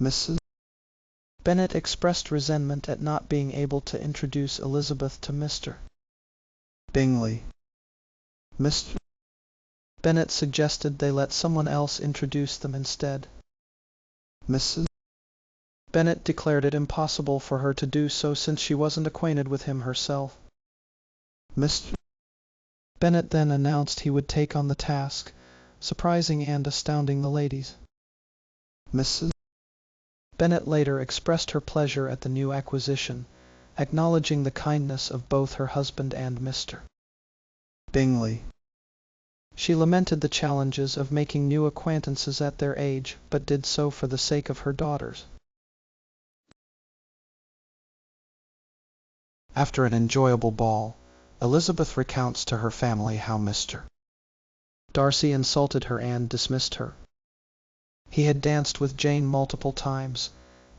Mrs. Bennet expressed resentment at not being able to introduce Elizabeth to Mr. Bingley. Mr. Bennet suggested they let someone else introduce them instead. Mrs. Bennet declared it impossible for her to do so since she wasn't acquainted with him herself. Mr. Bennet then announced he would take on the task, surprising and astounding the ladies. Mrs. Bennet later expressed her pleasure at the new acquisition, acknowledging the kindness of both her husband and Mr. Bingley. She lamented the challenges of making new acquaintances at their age, but did so for the sake of her daughters. After an enjoyable ball, Elizabeth recounts to her family how Mr. Darcy insulted her and dismissed her. He had danced with Jane multiple times,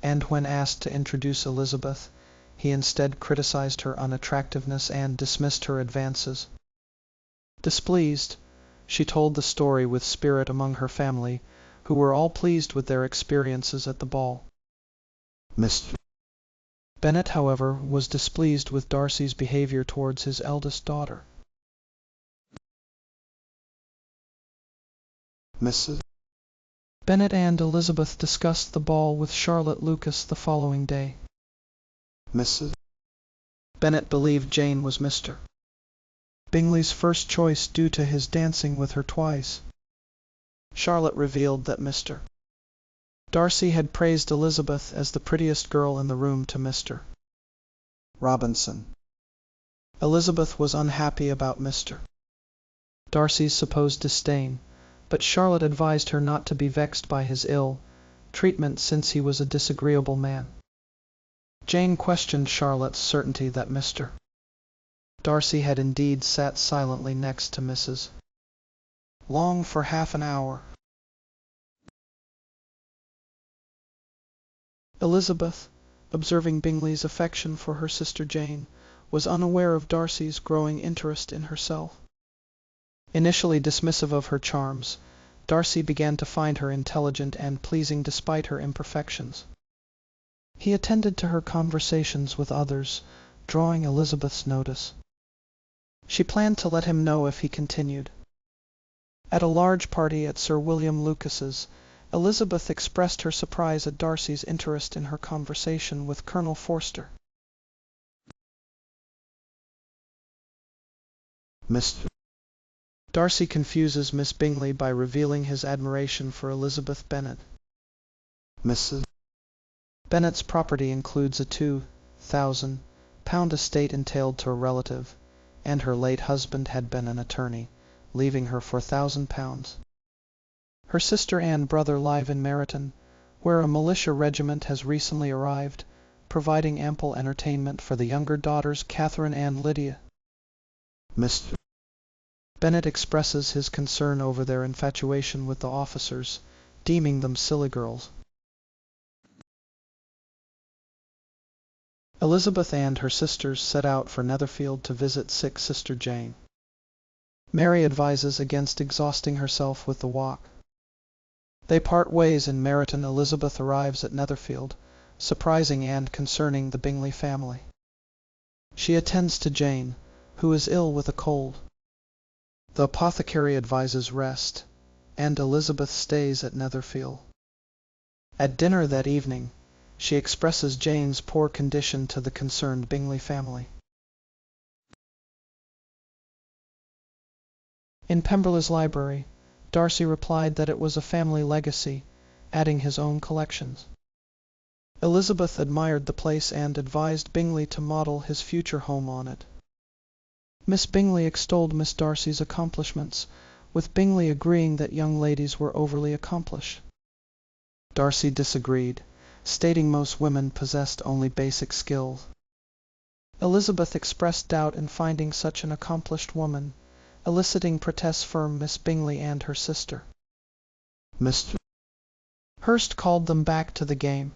and when asked to introduce Elizabeth, he instead criticized her unattractiveness and dismissed her advances. Displeased, she told the story with spirit among her family, who were all pleased with their experiences at the ball. Mr. Bennet, however, was displeased with Darcy's behavior towards his eldest daughter. Mrs. Bennet and Elizabeth discussed the ball with Charlotte Lucas the following day. Mrs. Bennet believed Jane was Mr. Bingley's first choice due to his dancing with her twice. Charlotte revealed that Mr. Darcy had praised Elizabeth as the prettiest girl in the room to Mr. Robinson. Elizabeth was unhappy about Mr. Darcy's supposed disdain, but Charlotte advised her not to be vexed by his ill treatment since he was a disagreeable man. Jane questioned Charlotte's certainty that Mr. Darcy had indeed sat silently next to Mrs. Long for half an hour. Elizabeth, observing Bingley's affection for her sister Jane, was unaware of Darcy's growing interest in herself. Initially dismissive of her charms, Darcy began to find her intelligent and pleasing despite her imperfections. He attended to her conversations with others, drawing Elizabeth's notice. She planned to let him know if he continued. At a large party at Sir William Lucas's, Elizabeth expressed her surprise at Darcy's interest in her conversation with Colonel Forster. Mr. Darcy confuses Miss Bingley by revealing his admiration for Elizabeth Bennet. Mrs. Bennet's property includes a £2,000 estate entailed to a relative, and her late husband had been an attorney, leaving her £4,000. Her sister and brother live in Meryton, where a militia regiment has recently arrived, providing ample entertainment for the younger daughters Catherine and Lydia. Mr. Bennet expresses his concern over their infatuation with the officers, deeming them silly girls. Elizabeth and her sisters set out for Netherfield to visit sick Sister Jane. Mary advises against exhausting herself with the walk. They part ways in Meryton. Elizabeth arrives at Netherfield, surprising and concerning the Bingley family. She attends to Jane, who is ill with a cold. The apothecary advises rest, and Elizabeth stays at Netherfield. At dinner that evening, she expresses Jane's poor condition to the concerned Bingley family. In Pemberley's library, Darcy replied that it was a family legacy, adding his own collections. Elizabeth admired the place and advised Bingley to model his future home on it. Miss Bingley extolled Miss Darcy's accomplishments, with Bingley agreeing that young ladies were overly accomplished. Darcy disagreed, stating most women possessed only basic skills. Elizabeth expressed doubt in finding such an accomplished woman, eliciting protests from Miss Bingley and her sister. Mr. Hurst called them back to the game.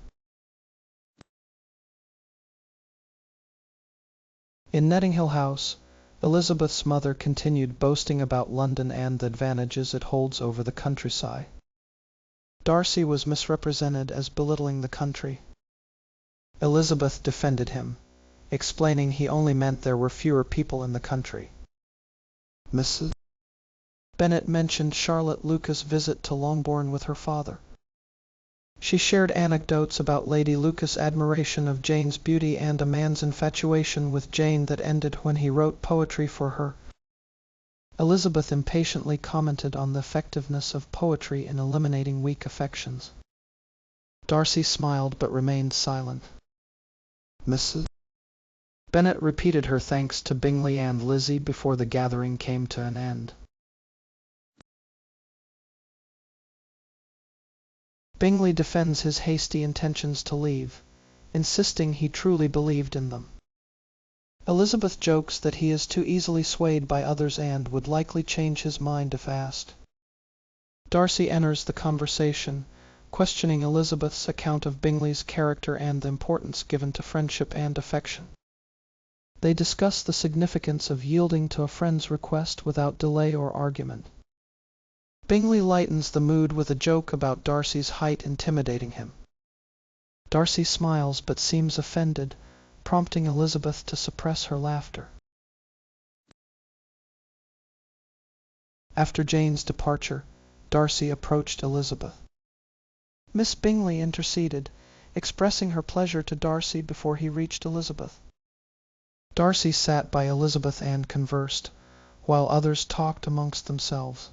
In Netting Hill House, Elizabeth's mother continued boasting about London and the advantages it holds over the countryside. Darcy was misrepresented as belittling the country. Elizabeth defended him, explaining he only meant there were fewer people in the country. Mrs. Bennet mentioned Charlotte Lucas' visit to Longbourn with her father. She shared anecdotes about Lady Lucas' admiration of Jane's beauty and a man's infatuation with Jane that ended when he wrote poetry for her. Elizabeth impatiently commented on the effectiveness of poetry in eliminating weak affections. Darcy smiled but remained silent. Mrs. Bennet repeated her thanks to Bingley and Lizzie before the gathering came to an end. Bingley defends his hasty intentions to leave, insisting he truly believed in them. Elizabeth jokes that he is too easily swayed by others and would likely change his mind if asked. Darcy enters the conversation, questioning Elizabeth's account of Bingley's character and the importance given to friendship and affection. They discuss the significance of yielding to a friend's request without delay or argument. Bingley lightens the mood with a joke about Darcy's height intimidating him. Darcy smiles but seems offended, prompting Elizabeth to suppress her laughter. After Jane's departure, Darcy approached Elizabeth. Miss Bingley interceded, expressing her pleasure to Darcy before he reached Elizabeth. Darcy sat by Elizabeth and conversed, while others talked amongst themselves.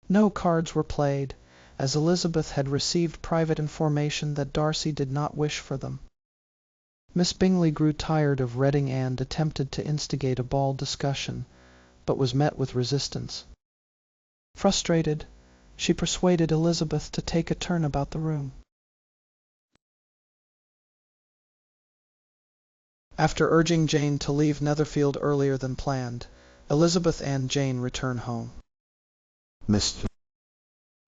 No cards were played, as Elizabeth had received private information that Darcy did not wish for them. Miss Bingley grew tired of reading and attempted to instigate a bald discussion, but was met with resistance. Frustrated, she persuaded Elizabeth to take a turn about the room. After urging Jane to leave Netherfield earlier than planned, Elizabeth and Jane return home. Mr.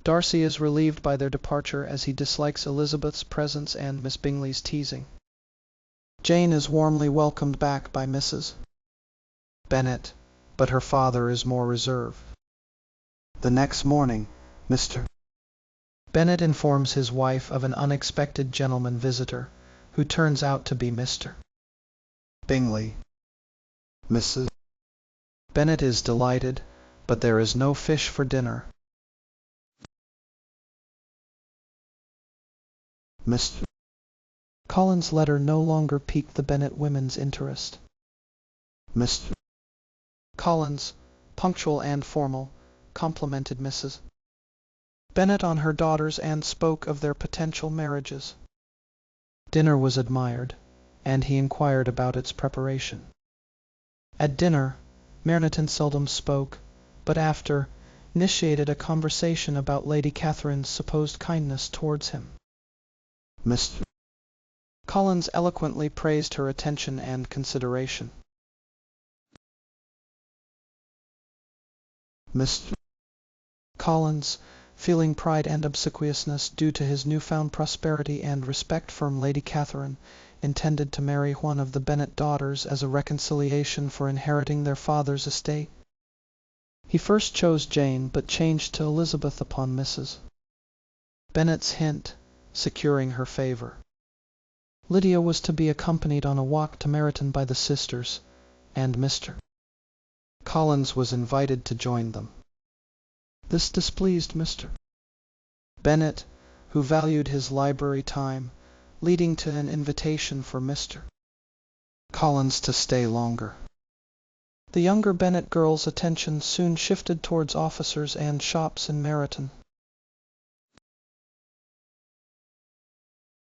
Darcy is relieved by their departure as he dislikes Elizabeth's presence and Miss Bingley's teasing. Jane is warmly welcomed back by Mrs. Bennet, but her father is more reserved. The next morning, Mr. Bennet informs his wife of an unexpected gentleman visitor, who turns out to be Mr. Bingley. Mrs. Bennet is delighted, but there is no fish for dinner. Mr. Colin's letter no longer piqued the Bennet women's interest. Mr. Collins, punctual and formal, complimented Mrs. Bennet on her daughters and spoke of their potential marriages. Dinner was admired, and he inquired about its preparation. At dinner, Meryton seldom spoke, but after, initiated a conversation about Lady Catherine's supposed kindness towards him. Mr. Collins eloquently praised her attention and consideration. Mr. Collins, feeling pride and obsequiousness due to his newfound prosperity and respect from Lady Catherine, intended to marry one of the Bennet daughters as a reconciliation for inheriting their father's estate. He first chose Jane, but changed to Elizabeth upon Mrs. Bennet's hint, securing her favor. Lydia was to be accompanied on a walk to Meryton by the sisters, and Mr. Collins was invited to join them. This displeased Mr. Bennet, who valued his library time, leading to an invitation for Mr. Collins to stay longer. The younger Bennet girls' attention soon shifted towards officers and shops in Meryton.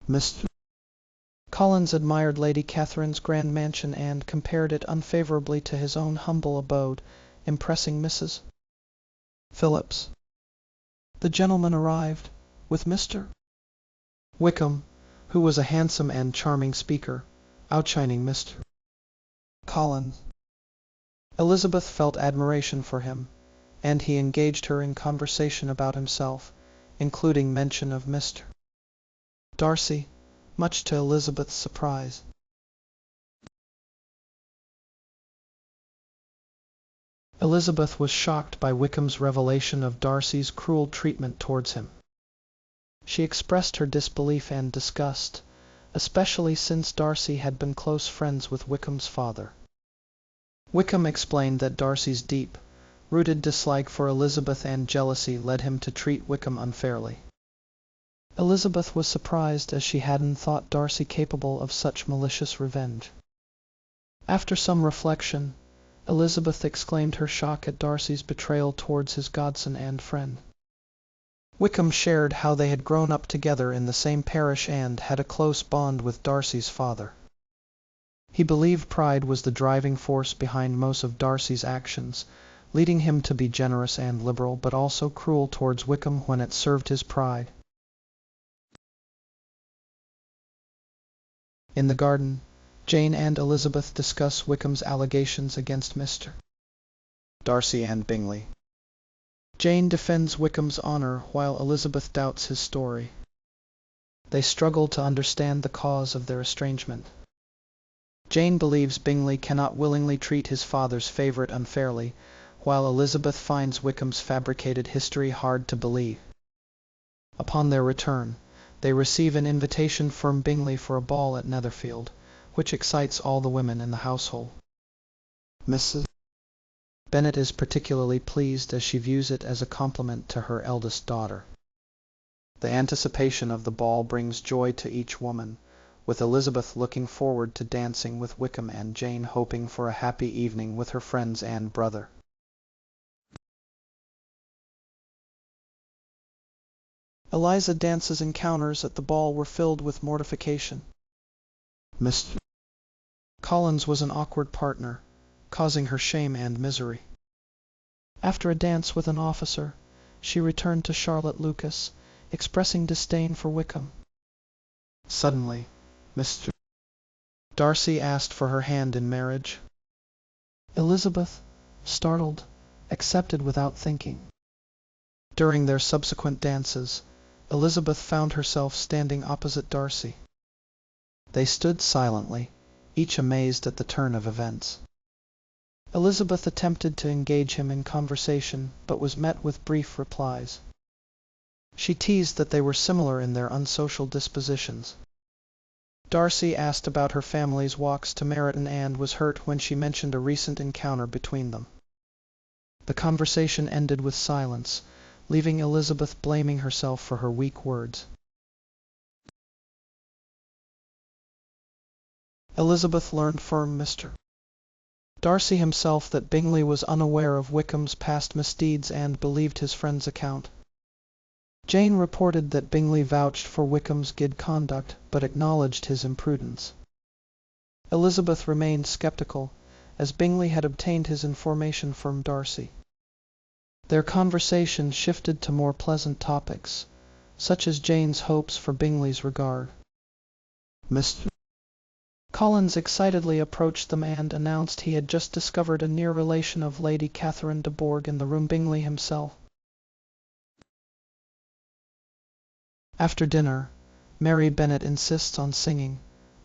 Mr. Collins admired Lady Catherine's grand mansion and compared it unfavorably to his own humble abode, impressing Mrs. Phillips. The gentlemen arrived, with Mr. Wickham, who was a handsome and charming speaker, outshining Mr. Collins. Elizabeth felt admiration for him, and he engaged her in conversation about himself, including mention of Mr. Darcy, much to Elizabeth's surprise. Elizabeth was shocked by Wickham's revelation of Darcy's cruel treatment towards him. She expressed her disbelief and disgust, especially since Darcy had been close friends with Wickham's father. Wickham explained that Darcy's deep-rooted dislike for Elizabeth and jealousy led him to treat Wickham unfairly. Elizabeth was surprised, as she hadn't thought Darcy capable of such malicious revenge. After some reflection, Elizabeth exclaimed her shock at Darcy's betrayal towards his godson and friend. Wickham shared how they had grown up together in the same parish and had a close bond with Darcy's father. He believed pride was the driving force behind most of Darcy's actions, leading him to be generous and liberal, but also cruel towards Wickham when it served his pride. In the garden, Jane and Elizabeth discuss Wickham's allegations against Mr. Darcy and Bingley. Jane defends Wickham's honor while Elizabeth doubts his story. They struggle to understand the cause of their estrangement. Jane believes Bingley cannot willingly treat his father's favorite unfairly, while Elizabeth finds Wickham's fabricated history hard to believe. Upon their return, they receive an invitation from Bingley for a ball at Netherfield, which excites all the women in the household. Mrs. Bennet is particularly pleased, as she views it as a compliment to her eldest daughter. The anticipation of the ball brings joy to each woman, with Elizabeth looking forward to dancing with Wickham and Jane hoping for a happy evening with her friends and brother. Eliza Dance's encounters at the ball were filled with mortification. Mr. Collins was an awkward partner, causing her shame and misery. After a dance with an officer, she returned to Charlotte Lucas, expressing disdain for Wickham. Suddenly, Mr. Darcy asked for her hand in marriage. Elizabeth, startled, accepted without thinking. During their subsequent dances, Elizabeth found herself standing opposite Darcy. They stood silently, each amazed at the turn of events. Elizabeth attempted to engage him in conversation, but was met with brief replies. She teased that they were similar in their unsocial dispositions. Darcy asked about her family's walks to Meryton and was hurt when she mentioned a recent encounter between them. The conversation ended with silence, leaving Elizabeth blaming herself for her weak words. Elizabeth learned from Mr. Darcy himself that Bingley was unaware of Wickham's past misdeeds and believed his friend's account. Jane reported that Bingley vouched for Wickham's good conduct, but acknowledged his imprudence. Elizabeth remained skeptical, as Bingley had obtained his information from Darcy. Their conversation shifted to more pleasant topics, such as Jane's hopes for Bingley's regard. Mr. Collins excitedly approached them and announced he had just discovered a near relation of Lady Catherine de Bourgh in the room, Bingley himself. After dinner, Mary Bennet insists on singing,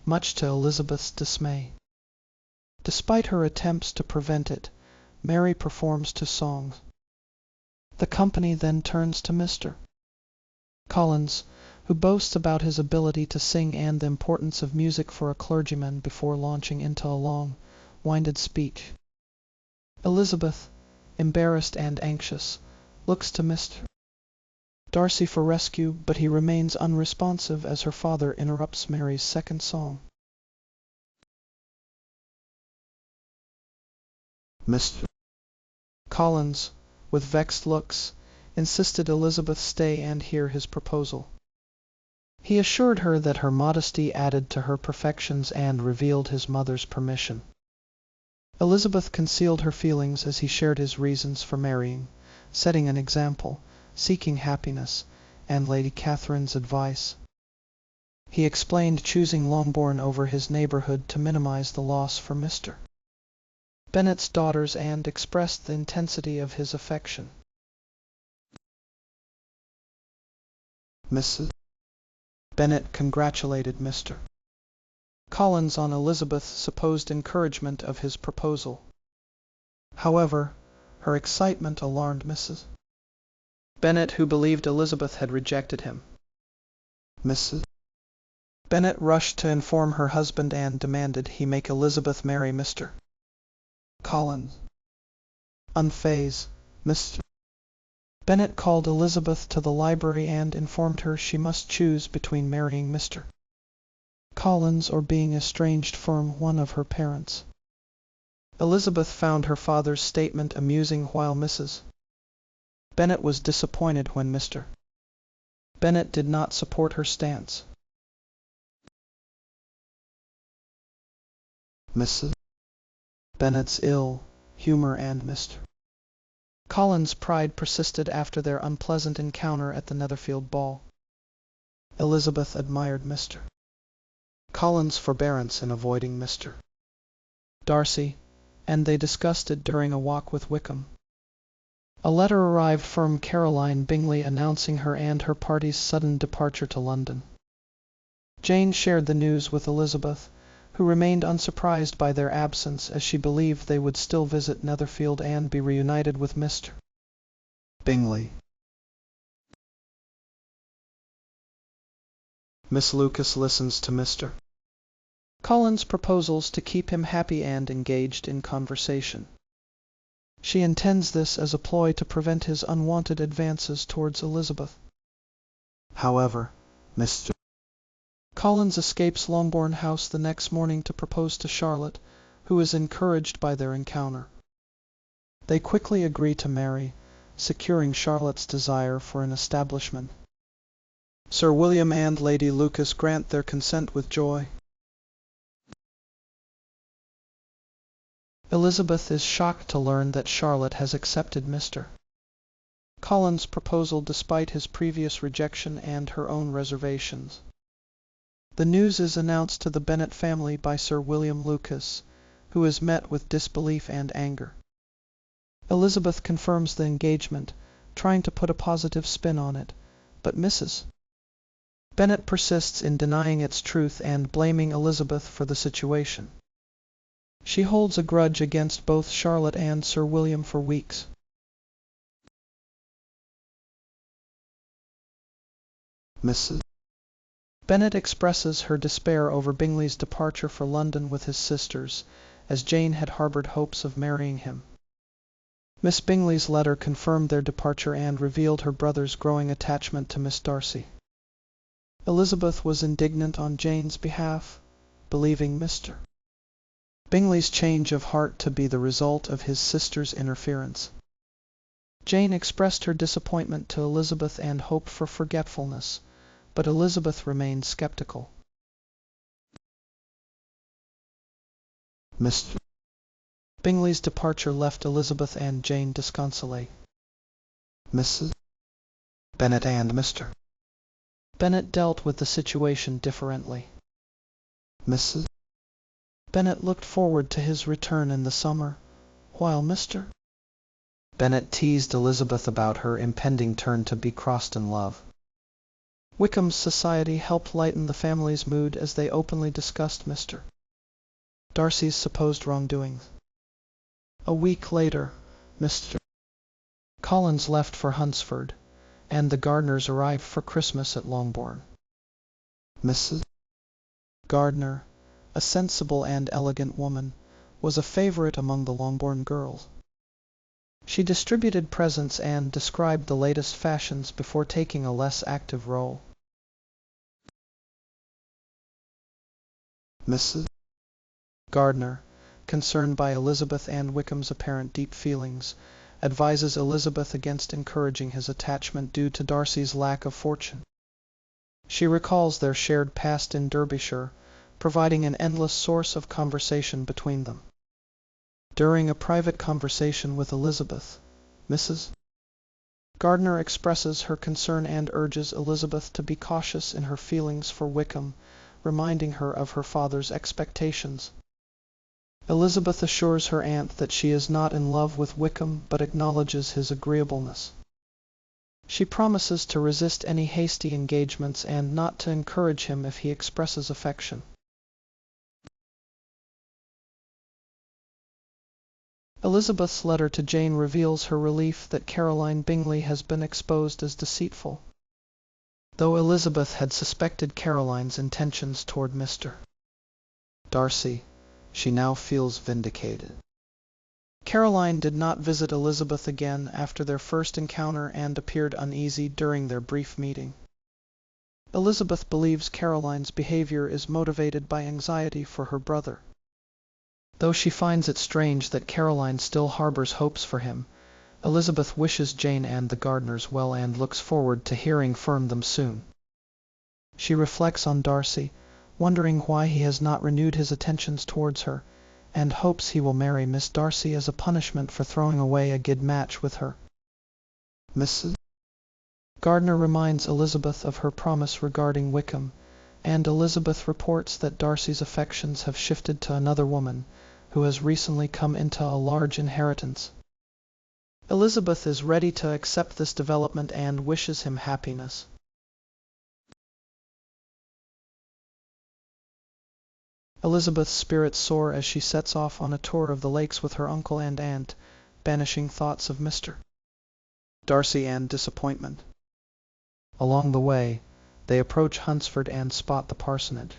much to Elizabeth's dismay. Despite her attempts to prevent it, Mary performs two songs. The company then turns to Mr. Collins, who boasts about his ability to sing and the importance of music for a clergyman before launching into a long-winded speech. Elizabeth, embarrassed and anxious, looks to Mr. Darcy for rescue, but he remains unresponsive as her father interrupts Mary's second song. Mr. Collins, with vexed looks, insisted Elizabeth stay and hear his proposal. He assured her that her modesty added to her perfections and revealed his mother's permission. Elizabeth concealed her feelings as he shared his reasons for marrying, setting an example, seeking happiness, and Lady Catherine's advice. He explained choosing Longbourn over his neighborhood to minimize the loss for Mr. Bennet's daughters and expressed the intensity of his affection. Mrs. Bennet congratulated Mr. Collins on Elizabeth's supposed encouragement of his proposal. However, her excitement alarmed Mrs. Bennet, who believed Elizabeth had rejected him. Mrs. Bennet rushed to inform her husband and demanded he make Elizabeth marry Mr. Collins. Unfazed, Mr. Bennet called Elizabeth to the library and informed her she must choose between marrying Mr. Collins or being estranged from one of her parents. Elizabeth found her father's statement amusing while Mrs. Bennet was disappointed when Mr. Bennet did not support her stance. Mrs. Bennet's ill humor and Mr. Collins' pride persisted after their unpleasant encounter at the Netherfield ball. Elizabeth admired Mr. Collins' forbearance in avoiding Mr. Darcy, and they discussed it during a walk with Wickham. A letter arrived from Caroline Bingley announcing her and her party's sudden departure to London. Jane shared the news with Elizabeth, who remained unsurprised by their absence as she believed they would still visit Netherfield and be reunited with Mr. Bingley. Miss Lucas listens to Mr. Collins' proposals to keep him happy and engaged in conversation. She intends this as a ploy to prevent his unwanted advances towards Elizabeth. However, Mr. Collins escapes Longbourn House the next morning to propose to Charlotte, who is encouraged by their encounter. They quickly agree to marry, securing Charlotte's desire for an establishment. Sir William and Lady Lucas grant their consent with joy. Elizabeth is shocked to learn that Charlotte has accepted Mr. Collins' proposal despite his previous rejection and her own reservations. The news is announced to the Bennet family by Sir William Lucas, who is met with disbelief and anger. Elizabeth confirms the engagement, trying to put a positive spin on it, but Mrs. Bennet persists in denying its truth and blaming Elizabeth for the situation. She holds a grudge against both Charlotte and Sir William for weeks. Mrs. Bennet expresses her despair over Bingley's departure for London with his sisters, as Jane had harbored hopes of marrying him. Miss Bingley's letter confirmed their departure and revealed her brother's growing attachment to Miss Darcy. Elizabeth was indignant on Jane's behalf, believing Mr. Bingley's change of heart to be the result of his sister's interference. Jane expressed her disappointment to Elizabeth and hoped for forgetfulness, but Elizabeth remained skeptical. Mr. Bingley's departure left Elizabeth and Jane disconsolate. Mrs. Bennet and Mr. Bennet dealt with the situation differently. Mrs. Bennet looked forward to his return in the summer, while Mr. Bennet teased Elizabeth about her impending turn to be crossed in love. Wickham's society helped lighten the family's mood as they openly discussed Mr. Darcy's supposed wrongdoings. A week later, Mr. Collins left for Hunsford, and the Gardners arrived for Christmas at Longbourn. Mrs. Gardner, a sensible and elegant woman, was a favorite among the Longbourn girls. She distributed presents and described the latest fashions before taking a less active role. Mrs. Gardner, concerned by Elizabeth and Wickham's apparent deep feelings, advises Elizabeth against encouraging his attachment due to Darcy's lack of fortune. She recalls their shared past in Derbyshire, providing an endless source of conversation between them. During a private conversation with Elizabeth, Mrs. Gardner expresses her concern and urges Elizabeth to be cautious in her feelings for Wickham, reminding her of her father's expectations. Elizabeth assures her aunt that she is not in love with Wickham but acknowledges his agreeableness. She promises to resist any hasty engagements and not to encourage him if he expresses affection. Elizabeth's letter to Jane reveals her relief that Caroline Bingley has been exposed as deceitful. though Elizabeth had suspected Caroline's intentions toward Mr. Darcy, she now feels vindicated. Caroline did not visit Elizabeth again after their first encounter and appeared uneasy during their brief meeting. Elizabeth believes Caroline's behavior is motivated by anxiety for her brother. Though she finds it strange that Caroline still harbors hopes for him, Elizabeth wishes Jane and the Gardiners well and looks forward to hearing from them soon. She reflects on Darcy, wondering why he has not renewed his attentions towards her, and hopes he will marry Miss Darcy as a punishment for throwing away a good match with her. Mrs. Gardiner reminds Elizabeth of her promise regarding Wickham, and Elizabeth reports that Darcy's affections have shifted to another woman, who has recently come into a large inheritance. Elizabeth is ready to accept this development and wishes him happiness. Elizabeth's spirits soar as she sets off on a tour of the lakes with her uncle and aunt, banishing thoughts of Mr. Darcy and disappointment. Along the way, they approach Hunsford and spot the parsonage.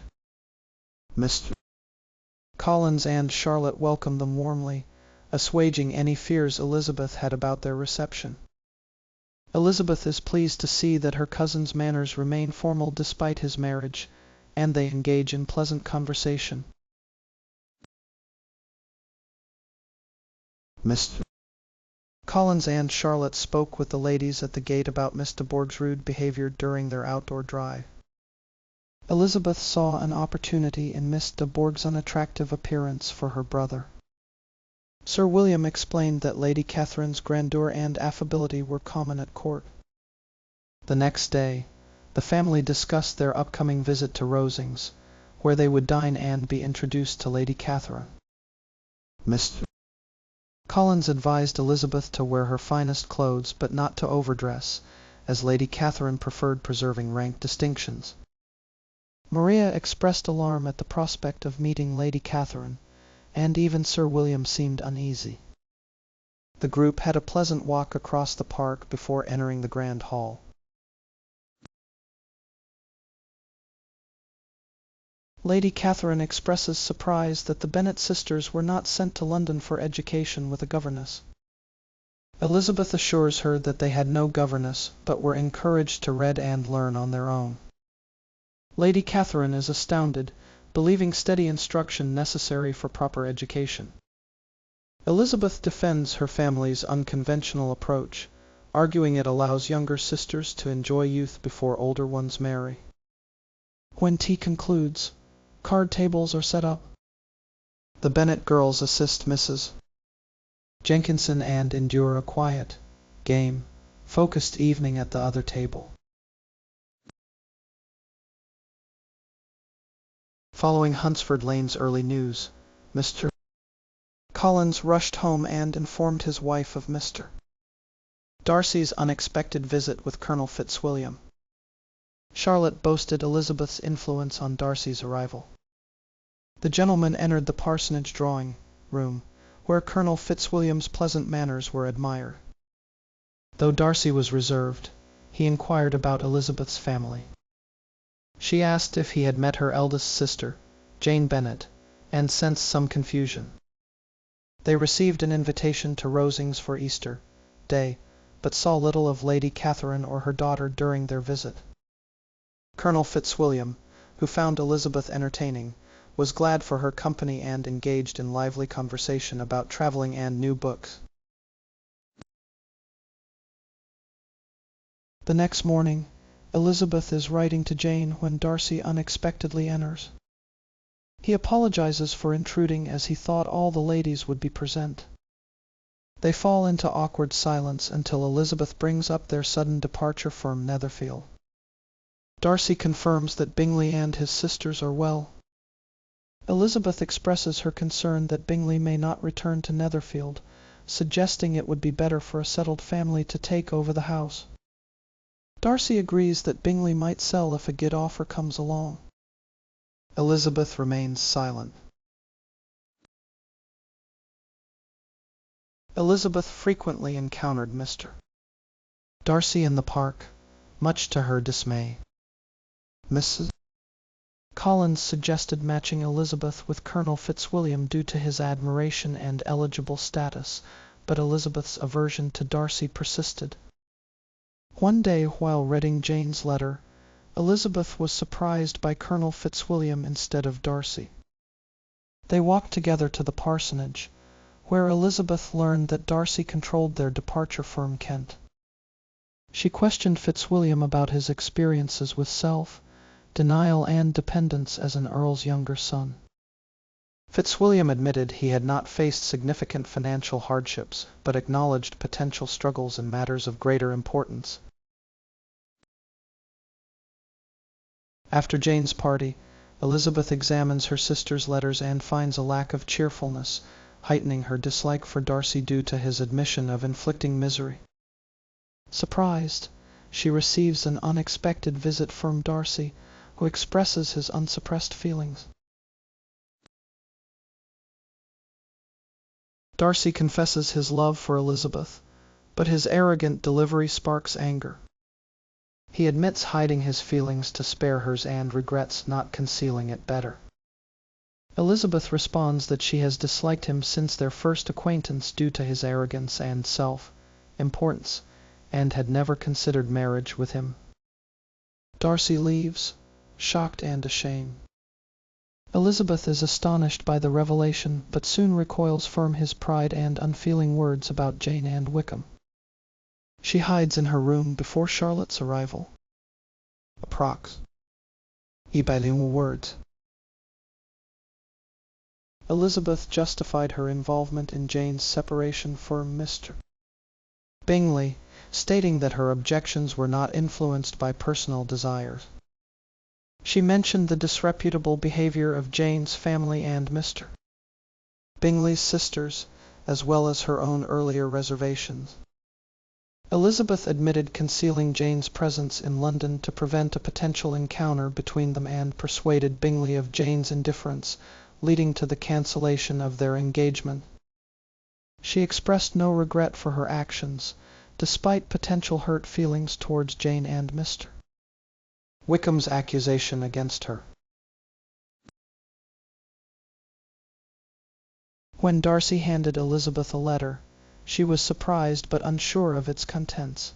Mr. Collins and Charlotte welcome them warmly, assuaging any fears Elizabeth had about their reception. Elizabeth is pleased to see that her cousin's manners remain formal despite his marriage, and they engage in pleasant conversation. Mr. Collins and Charlotte spoke with the ladies at the gate about Miss de Bourgh's rude behavior during their outdoor drive. Elizabeth saw an opportunity in Miss de Bourgh's unattractive appearance for her brother. Sir William explained that Lady Catherine's grandeur and affability were common at court. The next day, the family discussed their upcoming visit to Rosings, where they would dine and be introduced to Lady Catherine. Mr. Collins advised Elizabeth to wear her finest clothes but not to overdress, as Lady Catherine preferred preserving rank distinctions. Maria expressed alarm at the prospect of meeting Lady Catherine, and even Sir William seemed uneasy. The group had a pleasant walk across the park before entering the grand hall. Lady Catherine expresses surprise that the Bennet sisters were not sent to London for education with a governess. Elizabeth assures her that they had no governess, but were encouraged to read and learn on their own. Lady Catherine is astounded, believing steady instruction necessary for proper education. Elizabeth defends her family's unconventional approach, arguing it allows younger sisters to enjoy youth before older ones marry. When tea concludes, card tables are set up. The Bennet girls assist Mrs. Jenkinson and endure a quiet, game, focused evening at the other table. Following Hunsford Lane's early news, Mr. Collins rushed home and informed his wife of Mr. Darcy's unexpected visit with Colonel Fitzwilliam. Charlotte boasted Elizabeth's influence on Darcy's arrival. The gentlemen entered the parsonage drawing room, where Colonel Fitzwilliam's pleasant manners were admired. Though Darcy was reserved, he inquired about Elizabeth's family. She asked if he had met her eldest sister, Jane Bennet, and sensed some confusion. They received an invitation to Rosings for Easter Day, but saw little of Lady Catherine or her daughter during their visit. Colonel Fitzwilliam, who found Elizabeth entertaining, was glad for her company and engaged in lively conversation about traveling and new books. The next morning, Elizabeth is writing to Jane when Darcy unexpectedly enters. He apologizes for intruding as he thought all the ladies would be present. They fall into awkward silence until Elizabeth brings up their sudden departure from Netherfield. Darcy confirms that Bingley and his sisters are well. Elizabeth expresses her concern that Bingley may not return to Netherfield, suggesting it would be better for a settled family to take over the house. Darcy agrees that Bingley might sell if a good offer comes along. Elizabeth remains silent. Elizabeth frequently encountered Mr. Darcy in the park, much to her dismay. Mrs. Collins suggested matching Elizabeth with Colonel Fitzwilliam due to his admiration and eligible status, but Elizabeth's aversion to Darcy persisted. One day, while reading Jane's letter, Elizabeth was surprised by Colonel Fitzwilliam instead of Darcy. They walked together to the parsonage, where Elizabeth learned that Darcy controlled their departure from Kent. She questioned Fitzwilliam about his experiences with self-denial and dependence as an earl's younger son. Fitzwilliam admitted he had not faced significant financial hardships, but acknowledged potential struggles in matters of greater importance. After Jane's party, Elizabeth examines her sister's letters and finds a lack of cheerfulness, heightening her dislike for Darcy due to his admission of inflicting misery. Surprised, she receives an unexpected visit from Darcy, who expresses his unsuppressed feelings. Darcy confesses his love for Elizabeth, but his arrogant delivery sparks anger. He admits hiding his feelings to spare hers and regrets not concealing it better. Elizabeth responds that she has disliked him since their first acquaintance due to his arrogance and self-importance, and had never considered marriage with him. Darcy leaves, shocked and ashamed. Elizabeth is astonished by the revelation, but soon recoils from his pride and unfeeling words about Jane and Wickham. She hides in her room before Charlotte's arrival. Approx. Bilingual words. Elizabeth justified her involvement in Jane's separation from Mr. Bingley, stating that her objections were not influenced by personal desires. She mentioned the disreputable behavior of Jane's family and Mr. Bingley's sisters, as well as her own earlier reservations. Elizabeth admitted concealing Jane's presence in London to prevent a potential encounter between them and persuaded Bingley of Jane's indifference, leading to the cancellation of their engagement. She expressed no regret for her actions, despite potential hurt feelings towards Jane and Mr. Wickham's accusation against her. When Darcy handed Elizabeth a letter, she was surprised but unsure of its contents.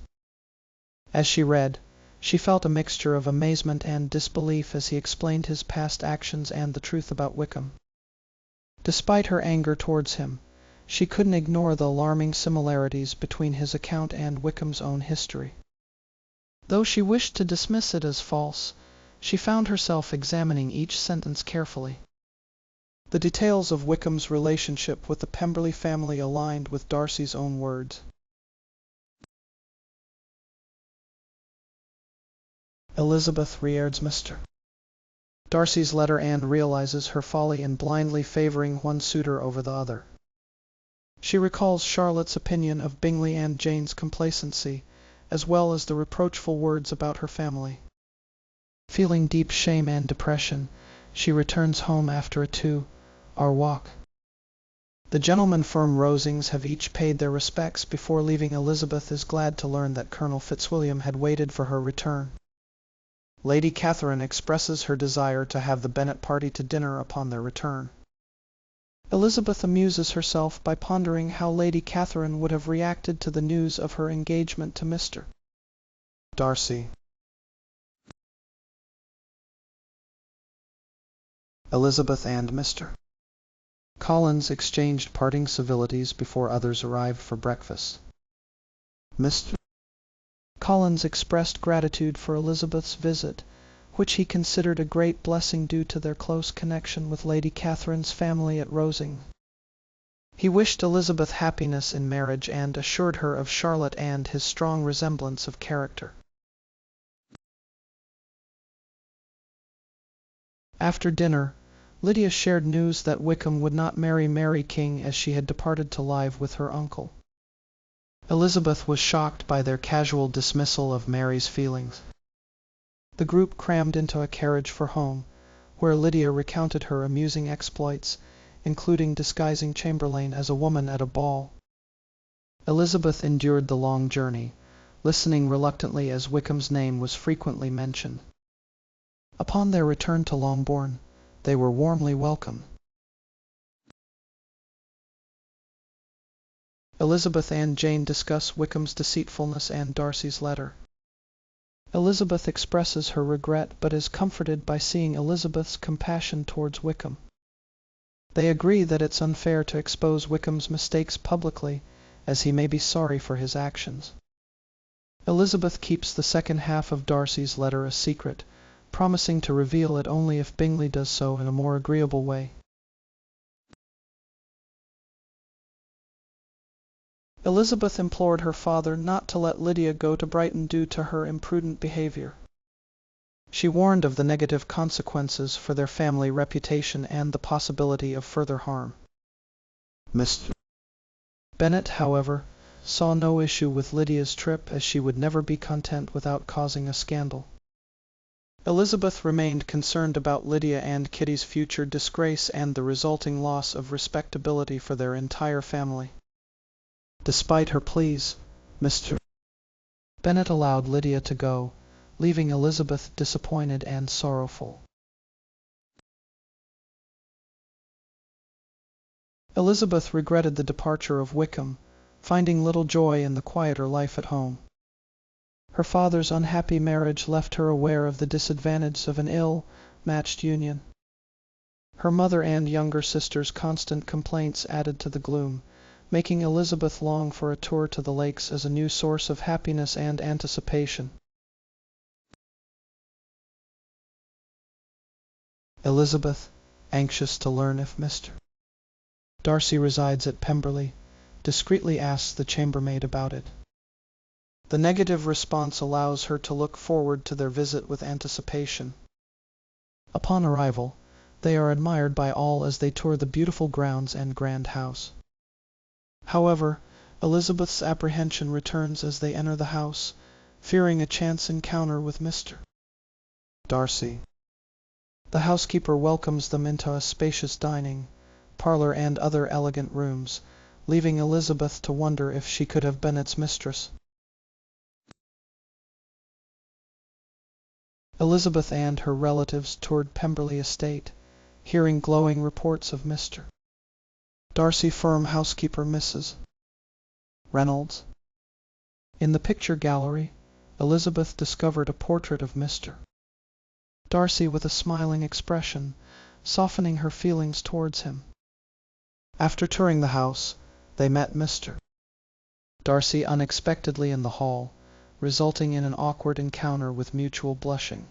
As she read, she felt a mixture of amazement and disbelief as he explained his past actions and the truth about Wickham. Despite her anger towards him, she couldn't ignore the alarming similarities between his account and Wickham's own history. Though she wished to dismiss it as false, she found herself examining each sentence carefully. The details of Wickham's relationship with the Pemberley family aligned with Darcy's own words. Elizabeth regards Mr. Darcy's letter and realizes her folly in blindly favoring one suitor over the other. She recalls Charlotte's opinion of Bingley and Jane's complacency, as well as the reproachful words about her family. Feeling deep shame and depression, she returns home after a 2-hour walk. The gentlemen from Rosings have each paid their respects before leaving. Elizabeth is glad to learn that Colonel Fitzwilliam had waited for her return. Lady Catherine expresses her desire to have the Bennet party to dinner upon their return. Elizabeth amuses herself by pondering how Lady Catherine would have reacted to the news of her engagement to Mr. Darcy. Elizabeth and Mr. Collins exchanged parting civilities before others arrived for breakfast. Mr. Collins expressed gratitude for Elizabeth's visit, which he considered a great blessing due to their close connection with Lady Catherine's family at Rosings. He wished Elizabeth happiness in marriage and assured her of Charlotte and his strong resemblance of character. After dinner, Lydia shared news that Wickham would not marry Mary King as she had departed to live with her uncle. Elizabeth was shocked by their casual dismissal of Mary's feelings. The group crammed into a carriage for home, where Lydia recounted her amusing exploits, including disguising Chamberlain as a woman at a ball. Elizabeth endured the long journey, listening reluctantly as Wickham's name was frequently mentioned. Upon their return to Longbourn, they were warmly welcomed. Elizabeth and Jane discuss Wickham's deceitfulness and Darcy's letter. Elizabeth expresses her regret but is comforted by seeing Elizabeth's compassion towards Wickham. They agree that it's unfair to expose Wickham's mistakes publicly, as he may be sorry for his actions. Elizabeth keeps the second half of Darcy's letter a secret, promising to reveal it only if Bingley does so in a more agreeable way. Elizabeth implored her father not to let Lydia go to Brighton due to her imprudent behavior. She warned of the negative consequences for their family reputation and the possibility of further harm. Mr. Bennet, however, saw no issue with Lydia's trip, as she would never be content without causing a scandal. Elizabeth remained concerned about Lydia and Kitty's future disgrace and the resulting loss of respectability for their entire family. Despite her pleas, Mr. Bennet allowed Lydia to go, leaving Elizabeth disappointed and sorrowful. Elizabeth regretted the departure of Wickham, finding little joy in the quieter life at home. Her father's unhappy marriage left her aware of the disadvantages of an ill-matched union. Her mother and younger sister's constant complaints added to the gloom, making Elizabeth long for a tour to the lakes as a new source of happiness and anticipation. Elizabeth, anxious to learn if Mr. Darcy resides at Pemberley, discreetly asks the chambermaid about it. The negative response allows her to look forward to their visit with anticipation. Upon arrival, they are admired by all as they tour the beautiful grounds and grand house. However, Elizabeth's apprehension returns as they enter the house, fearing a chance encounter with Mr. Darcy. The housekeeper welcomes them into a spacious dining parlor and other elegant rooms, leaving Elizabeth to wonder if she could have been its mistress. Elizabeth and her relatives toured Pemberley Estate, hearing glowing reports of Mr. Darcy firm housekeeper Mrs. Reynolds. In the picture gallery, Elizabeth discovered a portrait of Mr. Darcy with a smiling expression, softening her feelings towards him. After touring the house, they met Mr. Darcy unexpectedly in the hall, resulting in an awkward encounter with mutual blushing.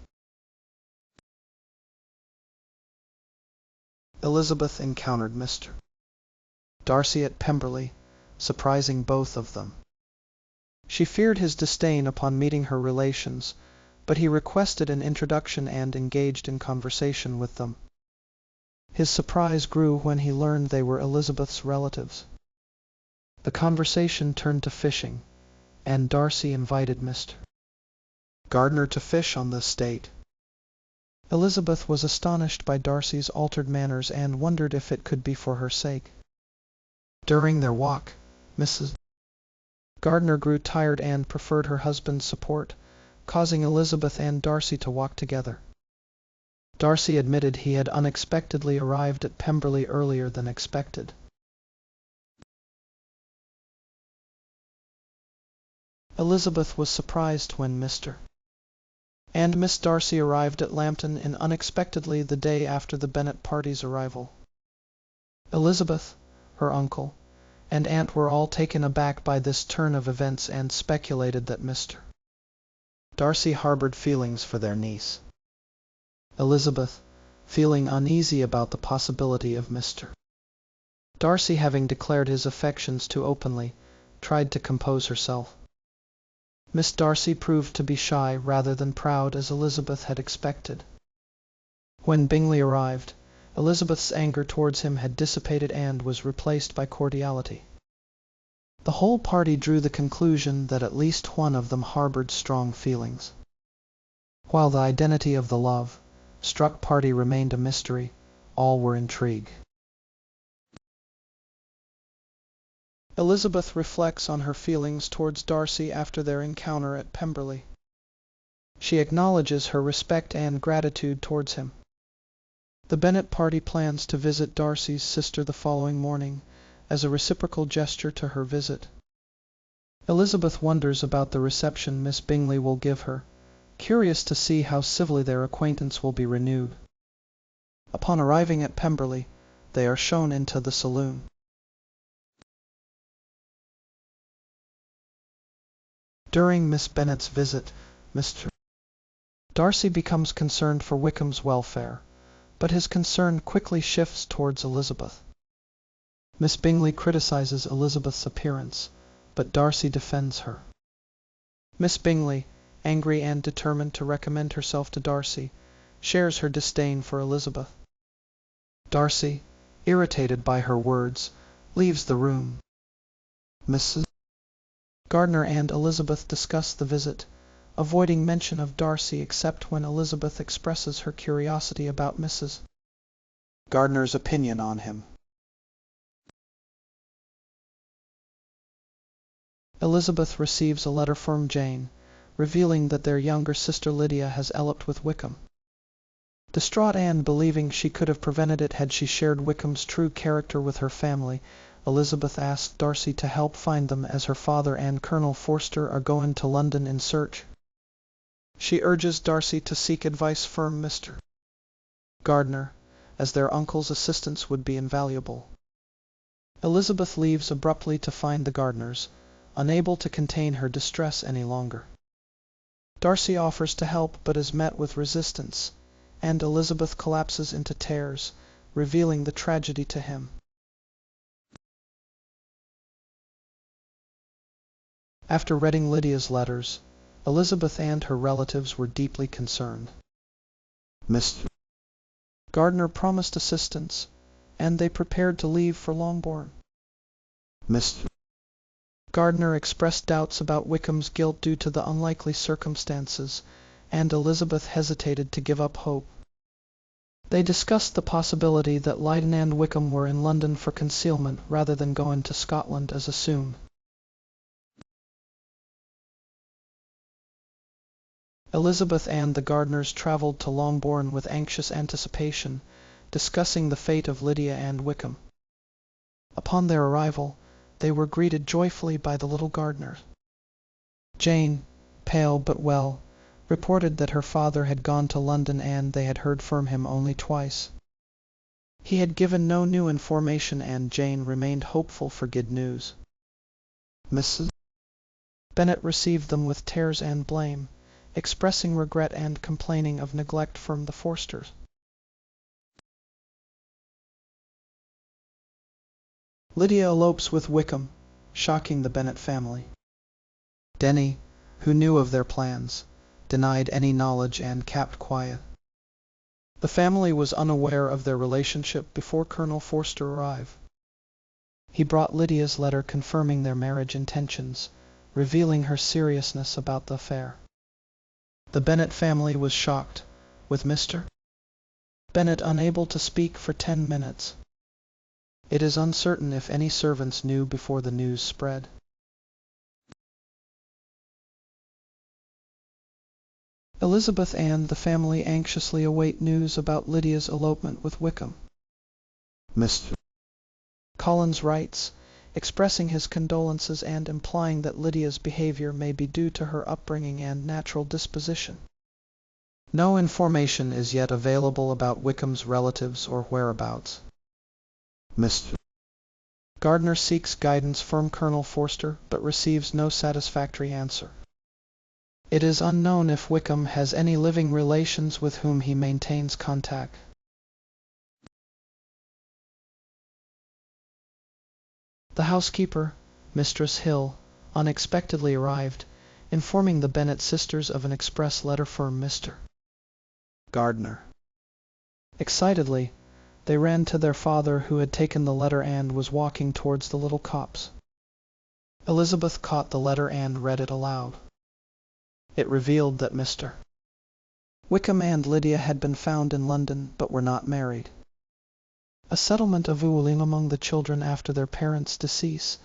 Elizabeth encountered Mr. Darcy at Pemberley, surprising both of them. She feared his disdain upon meeting her relations, but he requested an introduction and engaged in conversation with them. His surprise grew when he learned they were Elizabeth's relatives. The conversation turned to fishing, and Darcy invited Mr. Gardiner to fish on the estate. Elizabeth was astonished by Darcy's altered manners and wondered if it could be for her sake. During their walk, Mrs. Gardiner grew tired and preferred her husband's support, causing Elizabeth and Darcy to walk together. Darcy admitted he had unexpectedly arrived at Pemberley earlier than expected. Elizabeth was surprised when Mr. and Miss Darcy arrived at Lambton Inn unexpectedly the day after the Bennet party's arrival. Elizabeth, her uncle, and aunt were all taken aback by this turn of events and speculated that Mr. Darcy harbored feelings for their niece. Elizabeth, feeling uneasy about the possibility of Mr. Darcy having declared his affections too openly, tried to compose herself. Miss Darcy proved to be shy rather than proud, as Elizabeth had expected. When Bingley arrived, Elizabeth's anger towards him had dissipated and was replaced by cordiality. The whole party drew the conclusion that at least one of them harbored strong feelings. While the identity of the love-struck party remained a mystery, all were intrigued. Elizabeth reflects on her feelings towards Darcy after their encounter at Pemberley. She acknowledges her respect and gratitude towards him. The Bennet party plans to visit Darcy's sister the following morning, as a reciprocal gesture to her visit. Elizabeth wonders about the reception Miss Bingley will give her, curious to see how civilly their acquaintance will be renewed. Upon arriving at Pemberley, they are shown into the saloon. During Miss Bennet's visit, Mr. Darcy becomes concerned for Wickham's welfare, but his concern quickly shifts towards Elizabeth. Miss Bingley criticizes Elizabeth's appearance, but Darcy defends her. Miss Bingley, angry and determined to recommend herself to Darcy, shares her disdain for Elizabeth. Darcy, irritated by her words, leaves the room. Mrs. Gardiner and Elizabeth discuss the visit, avoiding mention of Darcy except when Elizabeth expresses her curiosity about Mrs. Gardiner's opinion on him. Elizabeth receives a letter from Jane, revealing that their younger sister Lydia has eloped with Wickham. Distraught and believing she could have prevented it had she shared Wickham's true character with her family, Elizabeth asks Darcy to help find them as her father and Colonel Forster are going to London in search. She urges Darcy to seek advice from Mr. Gardiner, as their uncle's assistance would be invaluable. Elizabeth leaves abruptly to find the Gardiners, unable to contain her distress any longer. Darcy offers to help but is met with resistance, and Elizabeth collapses into tears, revealing the tragedy to him. After reading Lydia's letters, Elizabeth and her relatives were deeply concerned. Mr. Gardiner promised assistance, and they prepared to leave for Longbourn. Mr. Gardiner expressed doubts about Wickham's guilt due to the unlikely circumstances, and Elizabeth hesitated to give up hope. They discussed the possibility that Lyden and Wickham were in London for concealment rather than going to Scotland as assumed. Elizabeth and the Gardiners travelled to Longbourn with anxious anticipation, discussing the fate of Lydia and Wickham. Upon their arrival, they were greeted joyfully by the little Gardiners. Jane, pale but well, reported that her father had gone to London and they had heard from him only twice. He had given no new information and Jane remained hopeful for good news. Mrs. Bennet received them with tears and blame, expressing regret and complaining of neglect from the Forsters. Lydia elopes with Wickham, shocking the Bennet family. Denny, who knew of their plans, denied any knowledge and kept quiet. The family was unaware of their relationship before Colonel Forster arrived. He brought Lydia's letter confirming their marriage intentions, revealing her seriousness about the affair. The Bennet family was shocked, with Mr. Bennet unable to speak for 10 minutes. It is uncertain if any servants knew before the news spread. Elizabeth and the family anxiously await news about Lydia's elopement with Wickham. Mr. Collins writes, expressing his condolences and implying that Lydia's behavior may be due to her upbringing and natural disposition. No information is yet available about Wickham's relatives or whereabouts. Mr. Gardiner seeks guidance from Colonel Forster but receives no satisfactory answer. It is unknown if Wickham has any living relations with whom he maintains contact. The housekeeper, Mistress Hill, unexpectedly arrived, informing the Bennet sisters of an express letter from Mr. Gardiner. Excitedly, they ran to their father who had taken the letter and was walking towards the little copse. Elizabeth caught the letter and read it aloud. It revealed that Mr. Wickham and Lydia had been found in London but were not married. A settlement of ooling among the children after their parents' decease,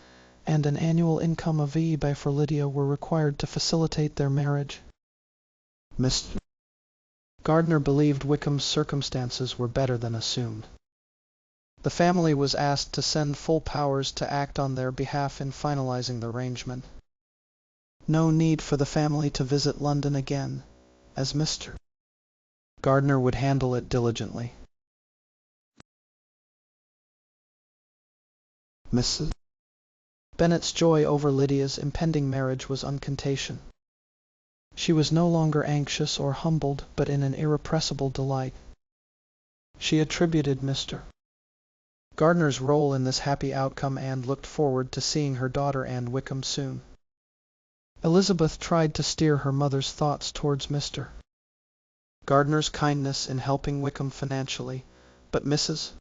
and an annual income of £1 for Lydia were required to facilitate their marriage. Mr. Gardner believed Wickham's circumstances were better than assumed. The family was asked to send full powers to act on their behalf in finalizing the arrangement. No need for the family to visit London again, as Mr. Gardner would handle it diligently. Mrs. Bennet's joy over Lydia's impending marriage was uncontagious. She was no longer anxious or humbled, but in an irrepressible delight. She attributed Mr. Gardner's role in this happy outcome and looked forward to seeing her daughter and Wickham soon. Elizabeth tried to steer her mother's thoughts towards Mr. Gardner's kindness in helping Wickham financially, but Mrs.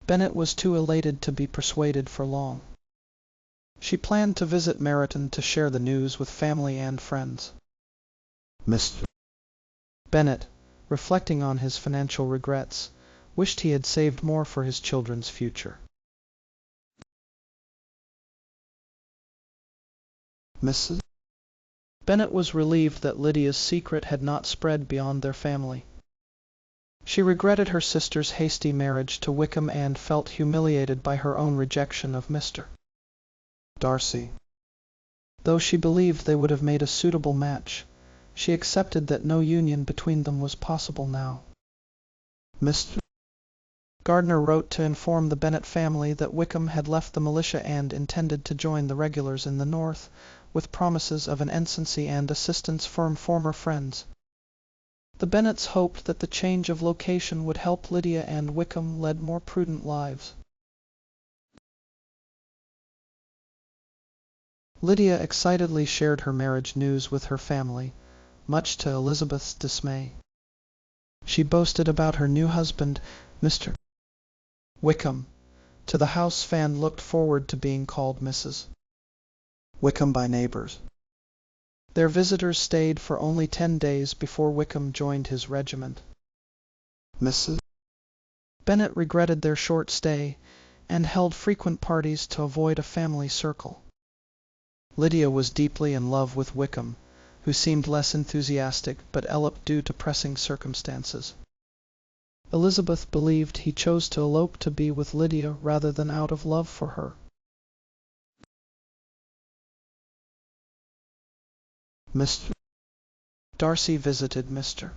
Bennet was too elated to be persuaded for long. She planned to visit Meryton to share the news with family and friends. Mr. Bennet, reflecting on his financial regrets, wished he had saved more for his children's future. Mrs. Bennet was relieved that Lydia's secret had not spread beyond their family. She regretted her sister's hasty marriage to Wickham and felt humiliated by her own rejection of Mr. Darcy. Though she believed they would have made a suitable match, she accepted that no union between them was possible now. Mr. Gardner wrote to inform the Bennet family that Wickham had left the militia and intended to join the regulars in the north, with promises of an ensigncy and assistance from former friends. The Bennets hoped that the change of location would help Lydia and Wickham lead more prudent lives. Lydia excitedly shared her marriage news with her family, much to Elizabeth's dismay. She boasted about her new husband, Mr. Wickham. To the house Fan looked forward to being called Mrs. Wickham by neighbors. Their visitors stayed for only 10 days before Wickham joined his regiment. Mrs. Bennet regretted their short stay and held frequent parties to avoid a family circle. Lydia was deeply in love with Wickham, who seemed less enthusiastic but eloped due to pressing circumstances. Elizabeth believed he chose to elope to be with Lydia rather than out of love for her. Mr. Darcy visited Mr.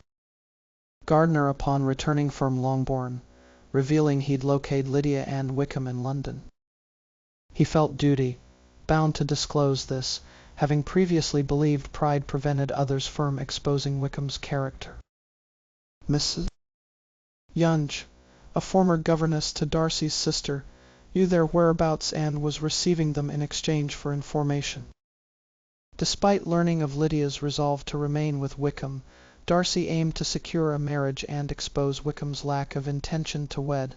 Gardner upon returning from Longbourn, revealing he'd located Lydia and Wickham in London. He felt duty bound to disclose this, having previously believed pride prevented others from exposing Wickham's character. Mrs. Yonge, a former governess to Darcy's sister, knew their whereabouts and was receiving them in exchange for information. Despite learning of Lydia's resolve to remain with Wickham, Darcy aimed to secure a marriage and expose Wickham's lack of intention to wed.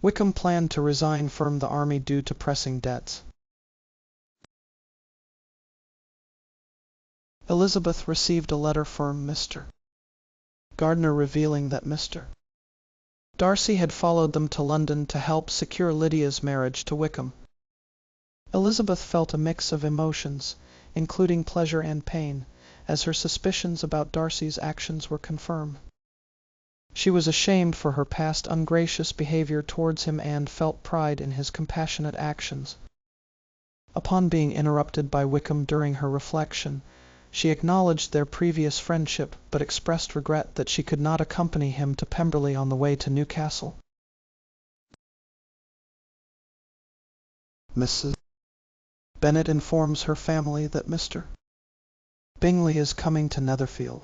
Wickham planned to resign from the army due to pressing debts. Elizabeth received a letter from Mr. Gardner revealing that Mr. Darcy had followed them to London to help secure Lydia's marriage to Wickham. Elizabeth felt a mix of emotions, including pleasure and pain, as her suspicions about Darcy's actions were confirmed. She was ashamed for her past ungracious behavior towards him and felt pride in his compassionate actions. Upon being interrupted by Wickham during her reflection, she acknowledged their previous friendship, but expressed regret that she could not accompany him to Pemberley on the way to Newcastle. Mrs. Bennet informs her family that Mr. Bingley is coming to Netherfield.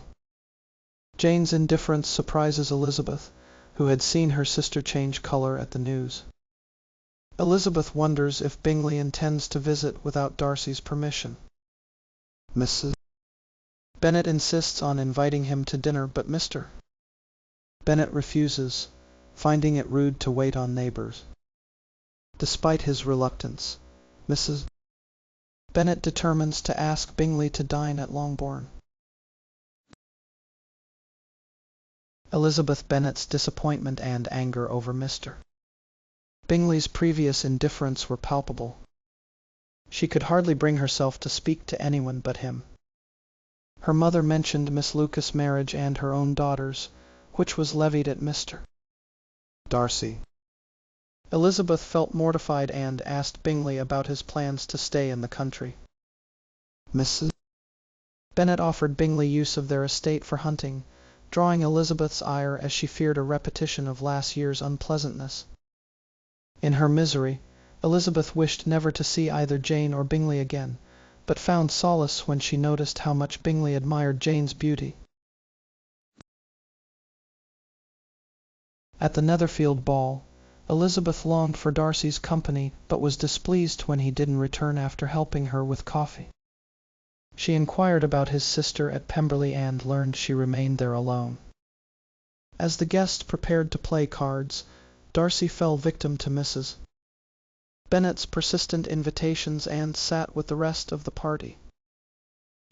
Jane's indifference surprises Elizabeth, who had seen her sister change color at the news. Elizabeth wonders if Bingley intends to visit without Darcy's permission. Mrs. Bennet insists on inviting him to dinner, but Mr. Bennet refuses, finding it rude to wait on neighbors. Despite his reluctance, Mrs. Bennet determines to ask Bingley to dine at Longbourn. Elizabeth Bennet's disappointment and anger over Mr. Bingley's previous indifference were palpable. She could hardly bring herself to speak to anyone but him. Her mother mentioned Miss Lucas's marriage and her own daughter's, which was levied at Mr. Darcy. Elizabeth felt mortified and asked Bingley about his plans to stay in the country. Mrs. Bennet offered Bingley use of their estate for hunting, drawing Elizabeth's ire as she feared a repetition of last year's unpleasantness. In her misery, Elizabeth wished never to see either Jane or Bingley again, but found solace when she noticed how much Bingley admired Jane's beauty. At the Netherfield ball, Elizabeth longed for Darcy's company, but was displeased when he didn't return after helping her with coffee. She inquired about his sister at Pemberley and learned she remained there alone. As the guests prepared to play cards, Darcy fell victim to Mrs. Bennet's persistent invitations and sat with the rest of the party.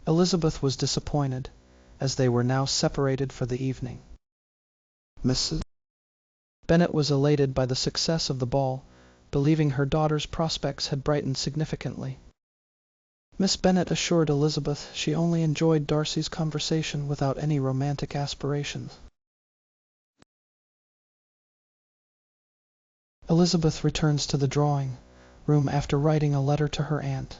Elizabeth was disappointed, as they were now separated for the evening. Mrs. Bennet was elated by the success of the ball, believing her daughter's prospects had brightened significantly. Miss Bennet assured Elizabeth she only enjoyed Darcy's conversation without any romantic aspirations. Elizabeth returns to the drawing room after writing a letter to her aunt.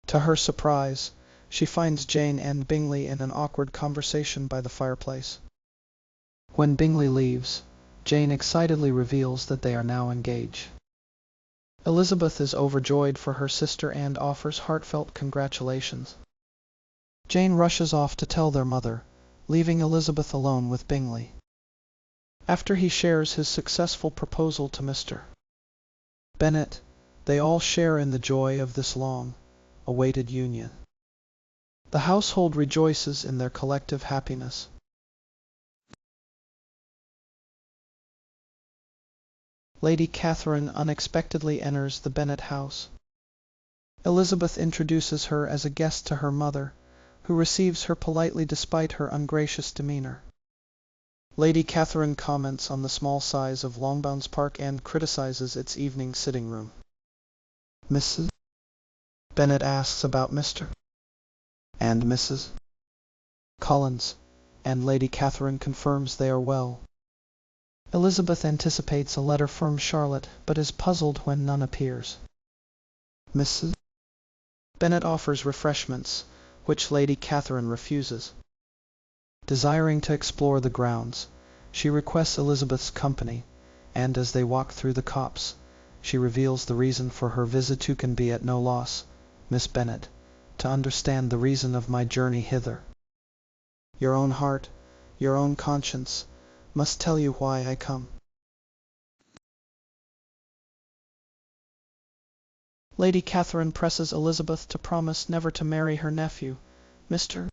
To her surprise, she finds Jane and Bingley in an awkward conversation by the fireplace. When Bingley leaves, Jane excitedly reveals that they are now engaged. Elizabeth is overjoyed for her sister and offers heartfelt congratulations. Jane rushes off to tell their mother, leaving Elizabeth alone with Bingley. After he shares his successful proposal to Mr. Bennet, they all share in the joy of this long-awaited union. The household rejoices in their collective happiness. Lady Catherine unexpectedly enters the Bennet house. Elizabeth introduces her as a guest to her mother, who receives her politely despite her ungracious demeanor. Lady Catherine comments on the small size of Longbourns Park and criticizes its evening sitting room. Mrs. Bennet asks about Mr. and Mrs. Collins, and Lady Catherine confirms they are well. Elizabeth anticipates a letter from Charlotte, but is puzzled when none appears. Mrs. Bennet offers refreshments, which Lady Catherine refuses. Desiring to explore the grounds, she requests Elizabeth's company, and as they walk through the copse, she reveals the reason for her visit. "You can be at no loss, Miss Bennet, to understand the reason of my journey hither. Your own heart, your own conscience, must tell you why I come." Lady Catherine presses Elizabeth to promise never to marry her nephew, Mr.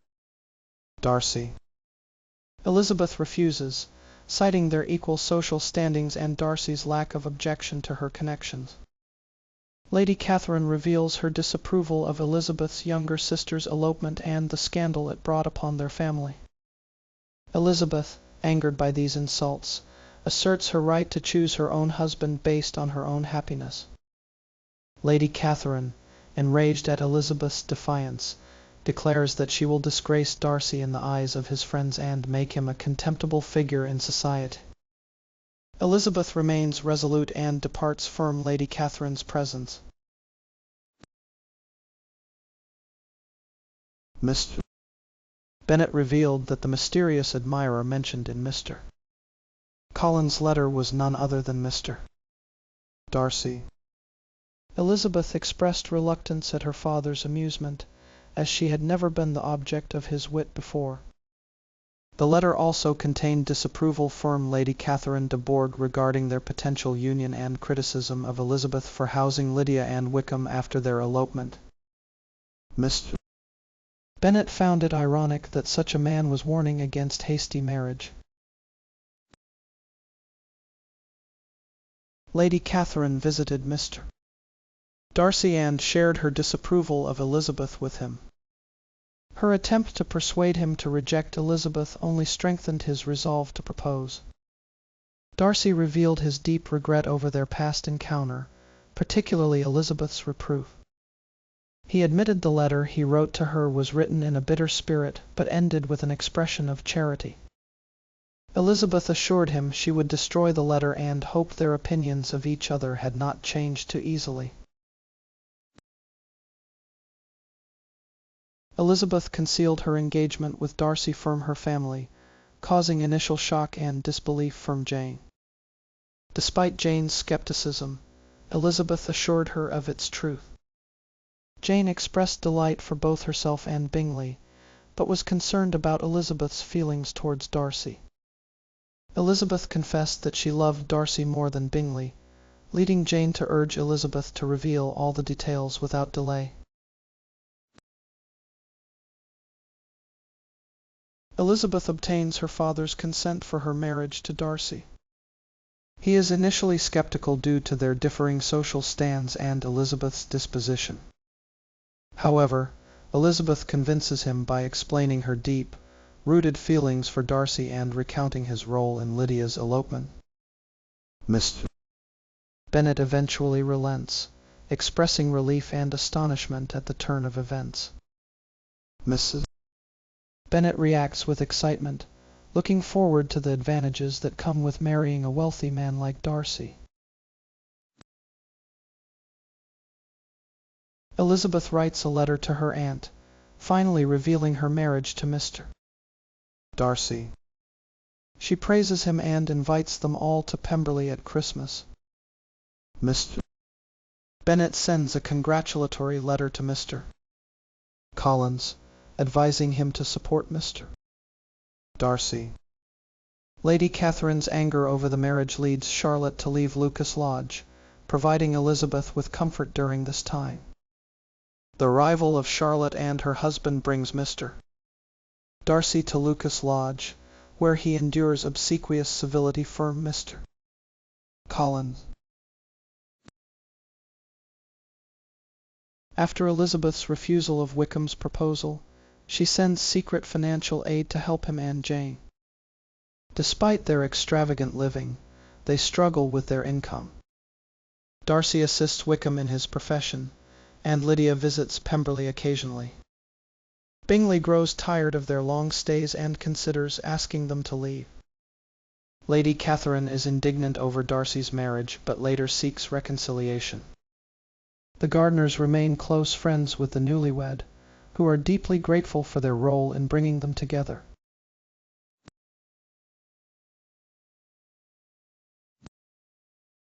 Darcy. Elizabeth refuses, citing their equal social standings and Darcy's lack of objection to her connections. Lady Catherine reveals her disapproval of Elizabeth's younger sister's elopement and the scandal it brought upon their family. Elizabeth, angered by these insults, asserts her right to choose her own husband based on her own happiness. Lady Catherine, enraged at Elizabeth's defiance, declares that she will disgrace Darcy in the eyes of his friends and make him a contemptible figure in society. Elizabeth remains resolute and departs from Lady Catherine's presence. Mr. Bennet revealed that the mysterious admirer mentioned in Mr. Collins' letter was none other than Mr. Darcy. Elizabeth expressed reluctance at her father's amusement, as she had never been the object of his wit before. The letter also contained disapproval from Lady Catherine de Bourgh regarding their potential union and criticism of Elizabeth for housing Lydia and Wickham after their elopement. Mr. Bennet found it ironic that such a man was warning against hasty marriage. Lady Catherine visited Mr. Darcy and shared her disapproval of Elizabeth with him. Her attempt to persuade him to reject Elizabeth only strengthened his resolve to propose. Darcy revealed his deep regret over their past encounter, particularly Elizabeth's reproof. He admitted the letter he wrote to her was written in a bitter spirit, but ended with an expression of charity. Elizabeth assured him she would destroy the letter and hoped their opinions of each other had not changed too easily. Elizabeth concealed her engagement with Darcy from her family, causing initial shock and disbelief from Jane. Despite Jane's skepticism, Elizabeth assured her of its truth. Jane expressed delight for both herself and Bingley, but was concerned about Elizabeth's feelings towards Darcy. Elizabeth confessed that she loved Darcy more than Bingley, leading Jane to urge Elizabeth to reveal all the details without delay. Elizabeth obtains her father's consent for her marriage to Darcy. He is initially skeptical due to their differing social stands and Elizabeth's disposition. However, Elizabeth convinces him by explaining her deep-rooted feelings for Darcy and recounting his role in Lydia's elopement. Mr. Bennet eventually relents, expressing relief and astonishment at the turn of events. Mrs. Bennet reacts with excitement, looking forward to the advantages that come with marrying a wealthy man like Darcy. Elizabeth writes a letter to her aunt, finally revealing her marriage to Mr. Darcy. She praises him and invites them all to Pemberley at Christmas. Mr. Bennet sends a congratulatory letter to Mr. Collins, advising him to support Mr. Darcy. Lady Catherine's anger over the marriage leads Charlotte to leave Lucas Lodge, providing Elizabeth with comfort during this time. The arrival of Charlotte and her husband brings Mr. Darcy to Lucas Lodge, where he endures obsequious civility from Mr. Collins. After Elizabeth's refusal of Wickham's proposal, she sends secret financial aid to help him and Jane. Despite their extravagant living, they struggle with their income. Darcy assists Wickham in his profession, and Lydia visits Pemberley occasionally. Bingley grows tired of their long stays and considers asking them to leave. Lady Catherine is indignant over Darcy's marriage, but later seeks reconciliation. The Gardiners remain close friends with the newlywed, who are deeply grateful for their role in bringing them together.